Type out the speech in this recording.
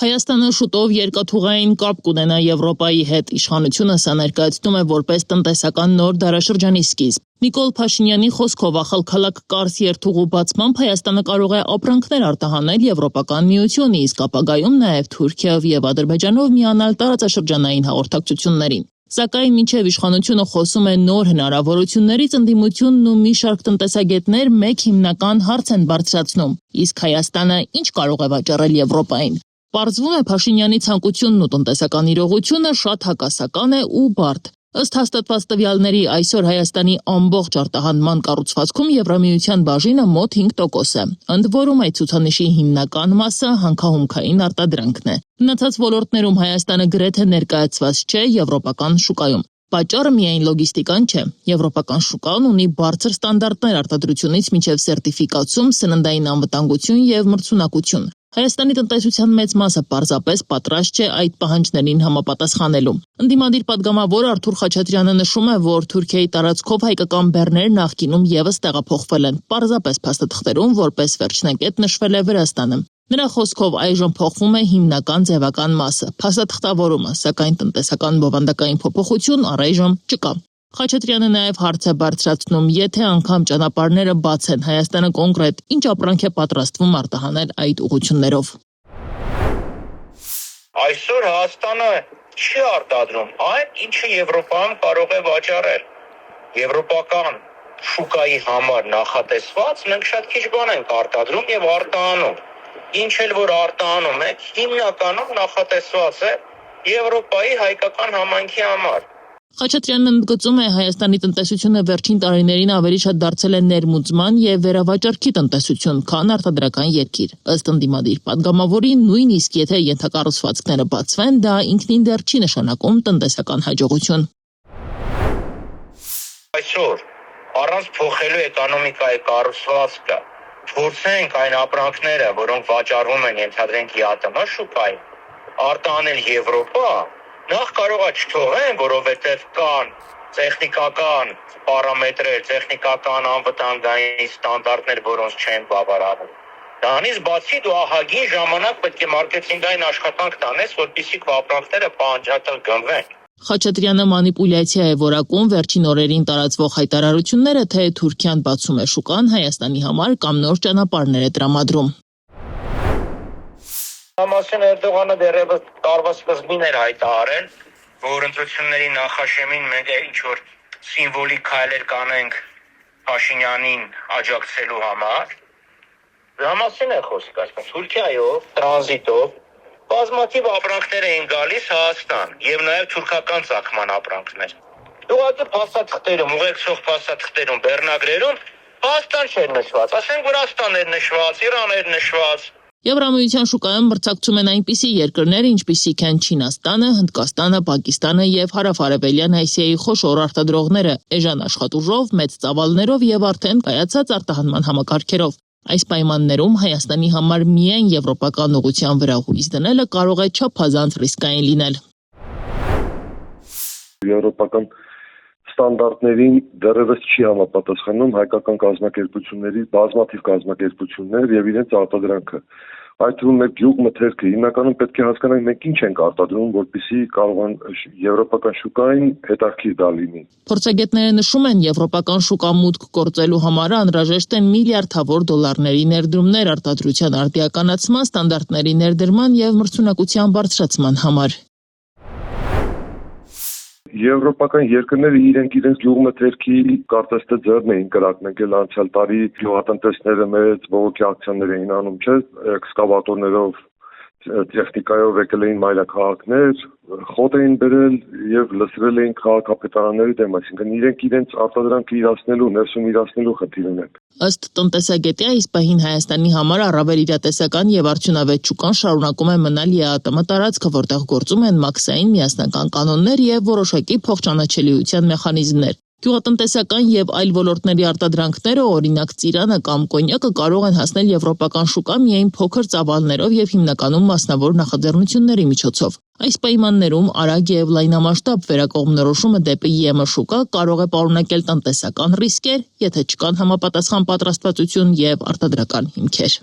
Հայաստանը շուտով երկաթուղային կապ կունենա Եվրոպայի հետ, իշխանությունը սա ներկայացնում է որպես տնտեսական նոր դարաշրջանի սկիզբ։ Նիկոլ Փաշինյանի խոսքով ախալքալակ Կարս երթուղու բացմամբ Հայաստանը կարող է ապրանքներ արտահանել Եվրոպական միություն, իսկ ապագայում նաև Թուրքիայով եւ Ադրբեջանով միանալ տարածաշրջանային հաղորդակցություններին։ Սակայն մինչև իշխանությունը խոսում է նոր հնարավորություններից, ընդդիմությունն ու մի շարք տնտեսագետներ մեկ հիմնական հարց են բարձրացնում. իսկ Հայաստանը ինչ կարող է վաճառել Եվրոպային։ Պարզվում է Փաշինյանի ցանկությունն ու տնտեսական իրողությունը շատ հակասական է ու բարդ։ Ըստ հաստատված տվյալների այսօր Հայաստանի ամբողջ արտահանման կառուցվածքում Եվրամիության բաժինը մոտ 5% է, ընդ որում այդ ցուցանիշի հիմնական մասը հանքահումքային արտադրանքն է։ Մնացած ոլորտներում Հայաստանը գրեթե ներկայացված չէ եվրոպական շուկայում։ Պատճառը միայն լոգիստիկան չէ։ Եվրոպական շուկան ունի բարձր ստանդարտներ արտադրությունից մինչև սերտիֆիկացում, սննդային անվտանգություն եւ մրցունակություն։ Հայաստանի տնտեսության մեծ մասը պարզապես պատրաստ չէ այդ պահանջներին համապատասխանելու։ Ընդդիմադիր պատգամավոր Արթուր Խաչատրյանը նշում է, որ Թուրքիայի տարածքով հայկական բեռներ նախկինում եւս տեղափոխվել են, պարզապես փաստաթղթերում որպես վերջնակետ նշվել է Վրաստանը։ Նրա խոսքով այժմ փոխվում է հիմնական ձևական մասը, փաստաթղթավորումը, սակայն տնտեսական բովանդակային փոփոխություն առայժմ չկա։ Խաչատրյանը նաև հարց է բարձրացնում, եթե անգամ ճանապարհները բաց են, Հայաստանը կոնկրետ ինչ ապրանք է պատրաստվում արտահանել այդ ուղղություններով։ Այսօր Հայաստանը չի արտադրում այն, ինչը Եվրոպայում կարող է վաճառել։ Եվրոպական շուկայի համար նախատեսված մենք շատ քիչ բան ենք արտադրում եւ արտահանում։ Ինչ էլ որ արտահանում է, հիմնականում նախատեսված է Եվրոպայի հայկական համայնքի համար։ Խաչատրյանն ընդգծում է, Հայաստանի տնտեսությունը վերջին տարիներին ավելի շատ դարձել է ներմուծման եւ վերավաճառքի տնտեսություն, քան արտադրական երկիր։ Ըստ ընդդիմադիր պատգամավորի, նույնիսկ եթե ենթակառուցվածքները բացվեն, դա ինքնին դեռ չի նշանակում տնտեսական հաջողություն։ Այսօր առանց փոխելու էկոնոմիկայի կառուցվածքը, փորձենք այն ապրանքները, որոնք վաճառվում են, ենթադրենք ԵԱՏՄ շուկայում, արտահանել Եվրոպա, նախ կարողա չթողեն, որովհետև կան տեխնիկական պարամետրեր, տեխնիկական անվտանգային ստանդարտներ, որոնց չեն բավարարում։ Դրանից բացի դու ահագին ժամանակ պետք է մարքեթինգային աշխատանք տանես, որպեսզի քո ապրանքները պահանջատար գնվեն։ Խաչատրյանը մանիպուլյացիա է որակում վերջին օրերին տարածվող հայտարարությունները, թե Թուրքիան բացում է շուկան Հայաստանի համար կամ նոր ճանապարհներ է տրամադրում։ Համասեն Էրդողանը դեռևս տարվա սկզբին էր հայտարարել, որ ընտրությունների նախաշեմին մենք ինչ-որ սիմվոլիկ քայլեր կանենք Փաշինյանին աջակցելու համար։ Համասեն է խոսքը, Թուրքիայով, տրանզիտով բազմաթիվ ապրանքներ էին գալիս Հայաստան եւ նաեւ թուրքական ցակման ապրանքներ։ Ուղղակի փաստաթղթերում, ուղեկցող փաստաթղթերում, բեռնագրերում Հայաստան չէր նշված, ասենք Վրաստան էր նշված, Իրան էր նշված։ Եվրամիության շուկայում մրցակցում են այնպիսի երկրներ, ինչպիսիք են Չինաստանը, Հնդկաստանը, Պակիստանը եւ Հարավարևելյան Ասիայի խոշոր արտադրողները, էժան աշխատուժով, մեծ ծավալներով եւ արդեն կայացած արտահանման համակարգերով։ Այս պայմաններում Հայաստանի համար միայն եվրոպական ուղղության վրա հույս դնելը կարող է չափազանց ռիսկային լինել։ Եվրոպական ստանդարտներին դեռևս չի համապատասխանում հայկական կազմակերպությունների բազմաթիվ կազմակերպություններ եւ իրենց արտադրանքը։ Այդ թվում մեր գյուղմթերքը հիմնականում պետք է հասկանանք մենք ինչ ենք արտադրում, որպեսզի կարողան եվրոպական շուկային հետաքրքիր դա լինի։ Փորձագետները նշում են, եվրոպական շուկա մուտք գործելու համար անհրաժեշտ են միլիարդավոր դոլարների ներդրումներ արտադրության արդիականացման, ստանդարտների ներդրման եւ մրցունակության բարձրացման համար։ Եվրոպական երկրները իրենց գյուղմթերքի կարծես թե ձեռն էին կրակնել անցյալ տարի գյուղատնտեսները մեծ բողոքի ակցիաներ էին անում, չէ՞, էքսկավատորներով, տեխնիկայով եկել էին մայրաքաղաքներ, խոտ էին բերել եւ լսրել էին քաղաքապետարանների դեմ, այսինքն իրենց արտադրանքը իրացնելու, ներսում իրացնելու խնդիր ունեն։ Ըստ տնտեսագետի այս պահին Հայաստանի համար առավել իրատեսական եւ արդյունավետ շուկան շարունակում է մնալ ԵԱՏՄ տարածքը, որտեղ գործում են մաքսային միասնական կանոններ եւ որոշակի փոխճանաչելիության մեխանիզմներ։ Գյուղատնտեսական եւ այլ ոլորտների արտադրանքները, օրինակ ծիրանը կամ կոնյակը, կարող են հասնել եվրոպական շուկա միայն փոքր ծավալներով եւ հիմնականում մասնավոր նախաձեռնությունների միջոցով։ Այս պայմաններում արագ եւ լայնամասշտաբ վերակողմնորոշումը դեպի ԵՄ շուկա կարող է պարունակել տնտեսական ռիսկեր, եթե չկան համապատասխան պատրաստվածություն եւ արտադրական հիմքեր։